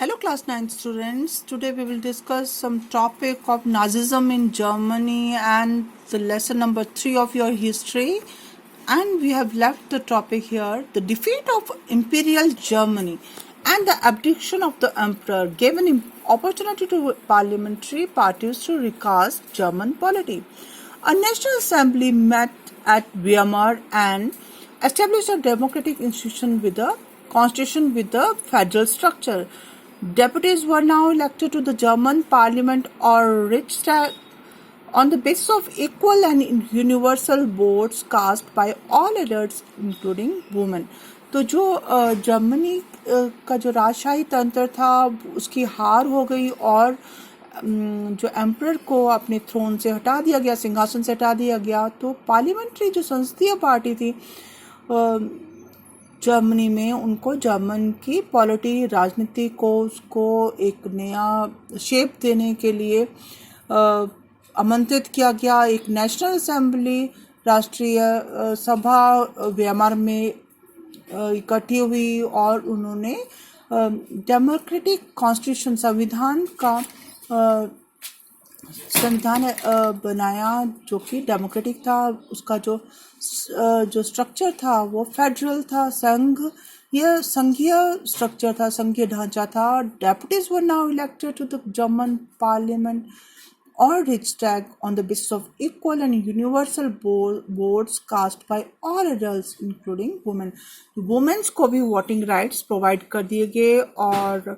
Hello class 9 students. Today we will discuss some topic of Nazism in Germany and the lesson number 3 of your history. And we have left the topic here. The defeat of Imperial Germany and the abdication of the emperor gave an opportunity to parliamentary parties to recast German polity. A national assembly met at Weimar and established a democratic institution with a constitution with a federal structure. Deputies were now elected to the German parliament or Riksdag on the basis of equal and universal votes cast by all adults including women. तो जो Germany का जो राजशाही तंत्र था उसकी हार हो गई और जो एम्परर को अपने थ्रोन से हटा दिया गया, सिंहासन से हटा दिया गया। तो पार्लियामेंट्री जो संसदीय पार्टी थी जर्मनी में, उनको जर्मन की पॉलिटी राजनीति को उसको एक नया शेप देने के लिए आमंत्रित किया गया। एक नेशनल असेंबली राष्ट्रीय सभा वेमर में इकट्ठी हुई और उन्होंने डेमोक्रेटिक कॉन्स्टिट्यूशन संविधान बनाया जो कि डेमोक्रेटिक था। उसका जो स्ट्रक्चर था वो फेडरल था, संघीय स्ट्रक्चर था, संघीय ढांचा था। Deputies were now elected to the German parliament or Riksdag on the basis of equal and universal votes cast by all adults including women. Women's को भी voting rights provide कर दिए गए और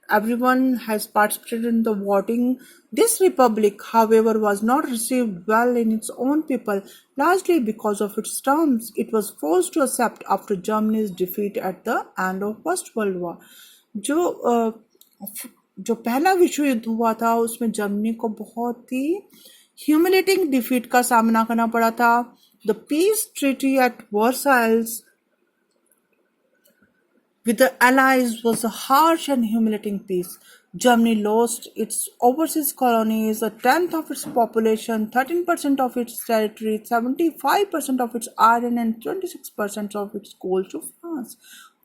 everyone has participated in the voting. This republic, however, was not received well in its own people, largely because of its terms it was forced to accept after Germany's defeat at the end of First World War. जो पहला विश्व युद्ध हुआ था उसमें Germany को बहुत ही humiliating defeat का सामना करना पड़ा था। The peace treaty at Versailles with the Allies was a harsh and humiliating peace. Germany lost its overseas colonies, a tenth of its population, 13% of its territory, 75% of its iron and 26% of its coal to France,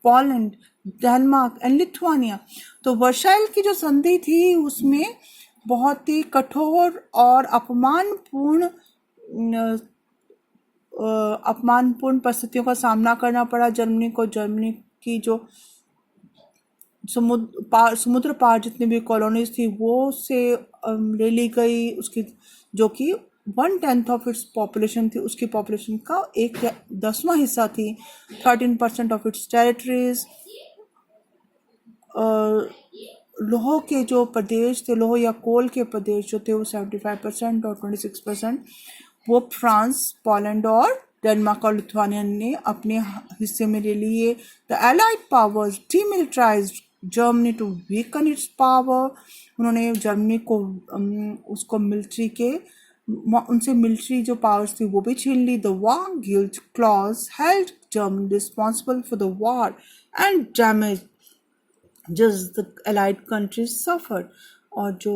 Poland, Denmark and Lithuania. तो Versailles की जो संधि थी उसमें बहुत ही कठोर और अपमानपूर्ण परिस्थितियों का सामना करना पड़ा जर्मनी को। जर्मनी की जो समुद्र पार जितनी भी कॉलोनीज थी वो से ले ली गई। उसकी जो कि 1/10 ऑफ इट्स पॉपुलेशन थी, उसकी पॉपुलेशन का 1/10वां हिस्सा थी। 13% ऑफ इट्स टेरिटरीज, लोह के जो प्रदेश थे, लोह या कोल के प्रदेश जो थे वो 75% और 26% वो फ्रांस, पोलैंड और डेनमार्क और लिथुआनिया ने अपने हिस्से में ले लिए। The allied powers demilitarised Germany to weaken its power. उन्होंने जर्मनी को उसको उनसे मिलिट्री जो पावर्स थी वो भी छीन ली। The war guilt clause held Germany responsible for the war and damage just the allied countries suffered। और जो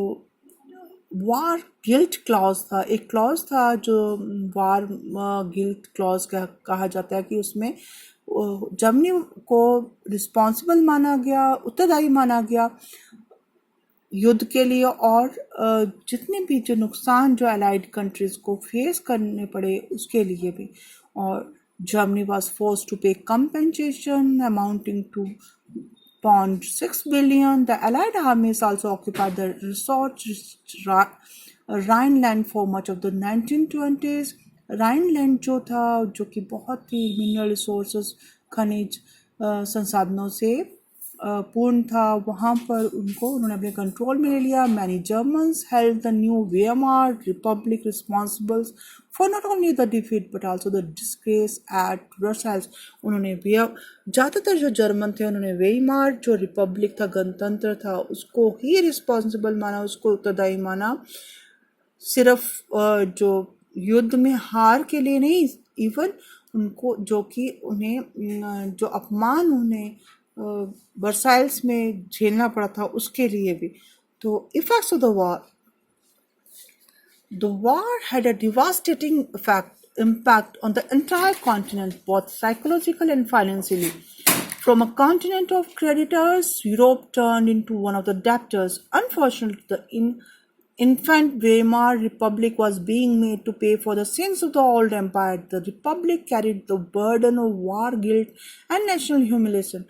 वार गिल्ट क्लॉज था, एक क्लॉज था जो वार गिल्ट क्लॉज कहा जाता है कि उसमें जर्मनी को रिस्पॉन्सिबल माना गया, उत्तरदायी माना गया युद्ध के लिए और जितने भी जो नुकसान जो अलाइड कंट्रीज को फेस करने पड़े उसके लिए भी। और Germany was forced to pay compensation amounting to $0.6 billion. The Allied armies also occupied the resource Rhineland for much of the 1920s. Rhineland जो था जो कि बहुत ही मिनरल रिसोर्सेज खनिज संसाधनों से पूर्ण था, वहाँ पर उन्होंने अपने कंट्रोल में ले लिया। Many Germans held the new Weimar Republic responsible for not only the defeat but also the disgrace at Versailles. उन्होंने ज़्यादातर जो जर्मन थे उन्होंने वेमर जो रिपब्लिक था, गणतंत्र था, उसको ही रिस्पॉन्सिबल माना, उसको उत्तरदायी माना। सिर्फ जो युद्ध में हार के लिए नहीं, इवन उनको जो कि उन्हें जो अपमान उन्हें वर्साइल्स में झेलना पड़ा था उसके लिए भी। तो effects of the war had a devastating impact on the entire continent, both psychological and financially. From a continent of creditors, Europe turned into one of the debtors. Unfortunately, the infant Weimar Republic was being made to pay for the sins of the old empire. The Republic carried the burden of war, guilt, and national humiliation.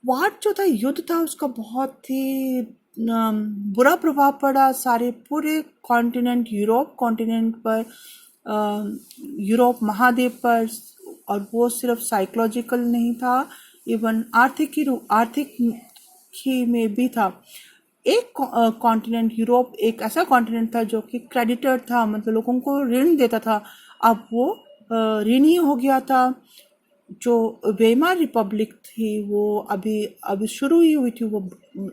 वार जो था, युद्ध था, उसका बहुत ही बुरा प्रभाव पड़ा सारे पूरे कॉन्टिनेंट पर, यूरोप महाद्वीप पर। और वो सिर्फ साइकोलॉजिकल नहीं था, इवन आर्थिक ही में भी था। एक कॉन्टिनेंट यूरोप एक ऐसा कॉन्टिनेंट था जो कि क्रेडिटर था, मतलब लोगों को ऋण देता था। अब वो ऋणी हो गया था। जो वेमार रिपब्लिक थी वो अभी शुरू ही हुई थी, वो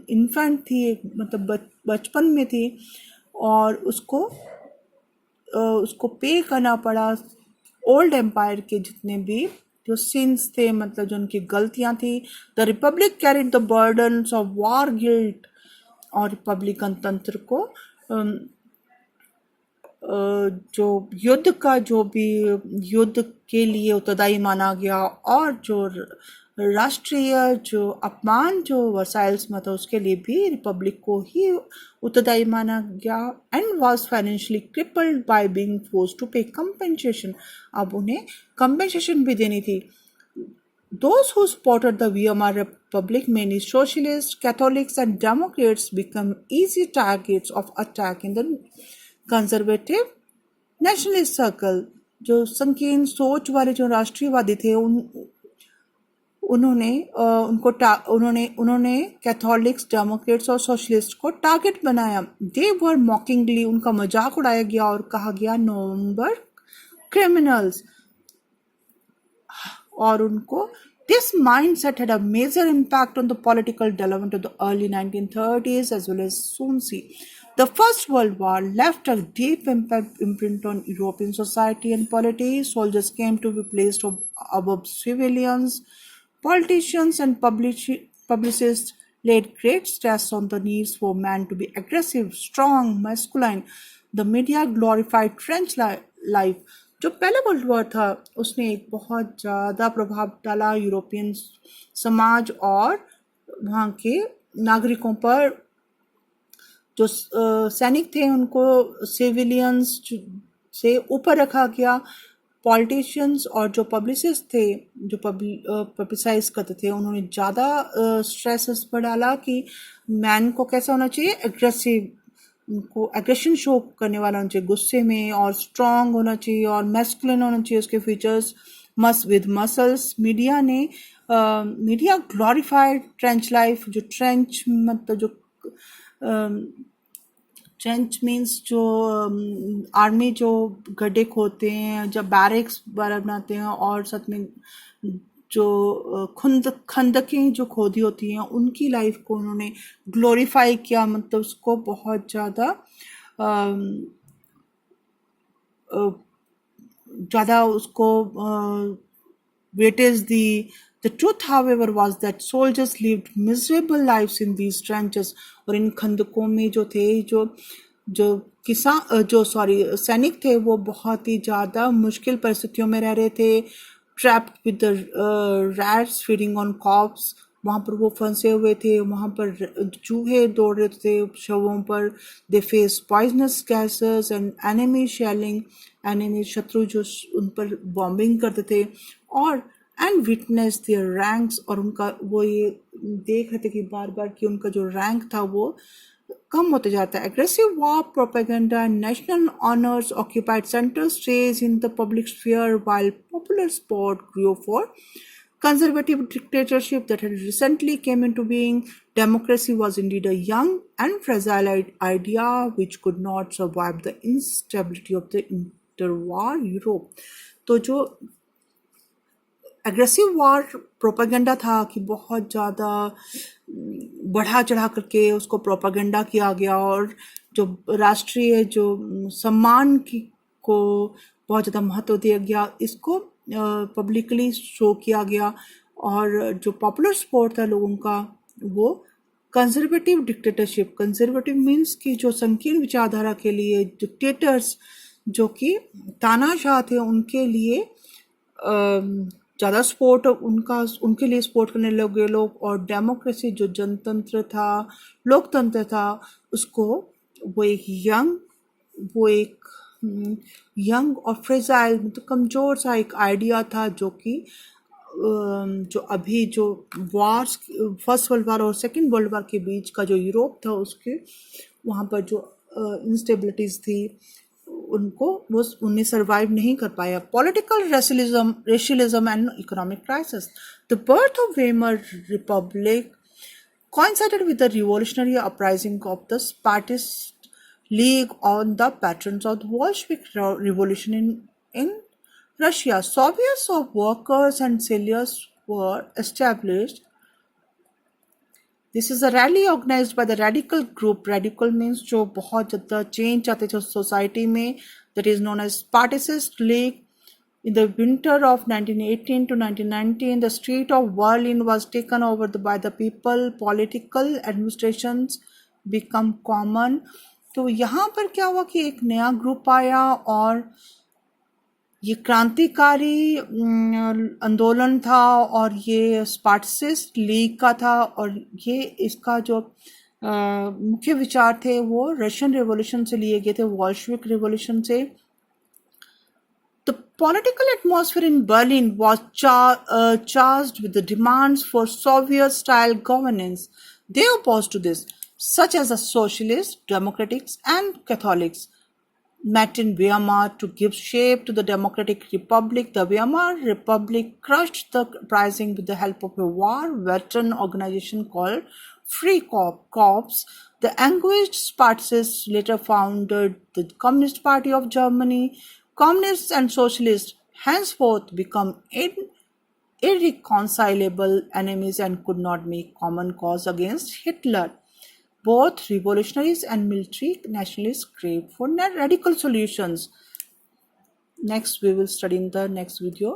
इन्फेंट थी, मतलब बचपन में थी, और उसको पे करना पड़ा ओल्ड एम्पायर के जितने भी जो सिंस थे, मतलब जो उनकी गलतियां थी। The Republic carried the burdens of war guilt, और रिपब्लिकन तंत्र को जो युद्ध का जो भी युद्ध के लिए उत्तरदायी माना गया, और जो राष्ट्रीय जो अपमान जो वसाइल्स में था उसके लिए भी रिपब्लिक को ही उत्तरदायी माना गया। And was financially crippled by being forced to pay compensation. अब उन्हें कंपेंसेशन भी देनी थी। Those who supported the Weimar Republic, mainly socialists, Catholics, and Democrats, become easy targets of attack in the conservative nationalist circle. जो संकीर्ण सोच वाले जो राष्ट्रीयवादी थे, उन्होंने कैथोलिक्स, डेमोक्रेट्स और सोशलिस्ट को टारगेट बनाया। दे वर मॉकिंगली, उनका मजाक उड़ाया गया और कहा गया नवंबर क्रिमिनल्स। और उनको this mindset had a major impact on the political development of the early 1930s as well as soon see. The First World War left a deep imprint on European society and politics. Soldiers came to be placed above civilians. Politicians and publicists laid great stress on the needs for men to be aggressive, strong, masculine. The media glorified trench life. जो पहला world war था उसने एक बहुत ज़्यादा प्रभाव डाला European समाज और वहाँ के नागरिकों पर। जो सैनिक थे उनको सिविलियंस से ऊपर रखा गया। पॉलिटिशियंस और जो पब्लिसिस्ट थे, जो पब्लिसाइज करते थे, उन्होंने ज़्यादा स्ट्रेस पर डाला कि मैन को कैसा होना चाहिए, एग्रेसिव, उनको एग्रेशन शो करने वाला होना चाहिए, गुस्से में, और स्ट्रांग होना चाहिए और मैस्कुलिन होना चाहिए उसके features, with muscles. Media glorified trench life. जो ट्रेंच मतलब जो ट्रेंच मीन्स जो आर्मी जो गड्ढे खोदते हैं, जब बैरिक्स बनाते हैं, और साथ में जो खंदकें जो खोदी होती हैं, उनकी लाइफ को उन्होंने ग्लोरीफाई किया, मतलब उसको बहुत ज़्यादा उसको weightage the. The truth, however, was that soldiers lived miserable lives in these trenches. और इन खंदकों में जो थे, सैनिक थे, वो बहुत ही ज़्यादा मुश्किल परिस्थितियों में रह रहे थे। Trapped with the rats feeding on corpses, वहाँ पर वो फंसे हुए थे, वहाँ पर चूहे दौड़ रहे थे शवों पर। They faced poisonous gases and enemy shelling, enemy शत्रु जो उन पर बॉम्बिंग करते थे, और and witness their ranks, और उनका वो ये देख रहे थे कि बार बार कि उनका जो रैंक था वो कम होते जाता है। Aggressive war propaganda and national honors occupied center stage in the public sphere, while popular sport grew for conservative dictatorship that had recently came into being. Democracy was indeed a young and fragile idea which could not survive the instability of the interwar Europe. तो जो aggressive वार propaganda था कि बहुत ज़्यादा बढ़ा चढ़ा करके उसको प्रोपेगेंडा किया गया, और जो राष्ट्रीय जो सम्मान को बहुत ज़्यादा महत्व दिया गया, इसको पब्लिकली शो किया गया। और जो पॉपुलर स्पोर्ट था लोगों का, वो कंजर्वेटिव डिक्टेटरशिप। कंजर्वेटिव मीन्स कि जो संकीर्ण विचारधारा के लिए डिक्टेटर्स जो कि तानाशाह थे, उनके लिए ज़्यादा सपोर्ट उनका उनके लिए सपोर्ट करने लगे लोग, और डेमोक्रेसी जो जनतंत्र था, लोकतंत्र था, उसको वो एक यंग और फ्रेजाइल, मतलब कमज़ोर सा एक आइडिया था, जो कि जो अभी जो वार्स, फर्स्ट वर्ल्ड वार और सेकेंड वर्ल्ड वार के बीच का जो यूरोप था, उसके वहाँ पर जो इंस्टेबिलिटीज़ थी, उनको वो उन्हें सर्वाइव नहीं कर पाया. Political radicalism and economic crisis. The birth of Weimar Republic coincided with the revolutionary uprising of the Spartist League on the patterns of the Bolshevik Revolution in Russia. Soviets of workers and sailors were established. This is a rally organized by the radical group. Radical means जो बहुत ज़्यादा change चाहते थे society में. That is known as Spartacist League. In the winter of 1918 to 1919, the street of Berlin was taken over by the people. Political administrations become common. तो यहाँ पर क्या हुआ कि एक नया ग्रुप आया, और ये क्रांतिकारी आंदोलन था, और ये स्पार्टसिस्ट लीग का था, और ये इसका जो मुख्य विचार थे वो रशियन रेवोल्यूशन से लिए गए थे, वॉल्शेविक रेवोल्यूशन से. The political atmosphere in Berlin was charged with the demands for Soviet-style governance. They opposed to this, such as the Socialists, Democrats, and Catholics, met in Weimar to give shape to the Democratic Republic. The Weimar Republic crushed the uprising with the help of a war veteran organization called Free Corps. The anguished Spartacists later founded the Communist Party of Germany. Communists and socialists henceforth become irreconcilable enemies and could not make common cause against Hitler. Both revolutionaries and military nationalists craved for radical solutions. Next, we will study in the next video.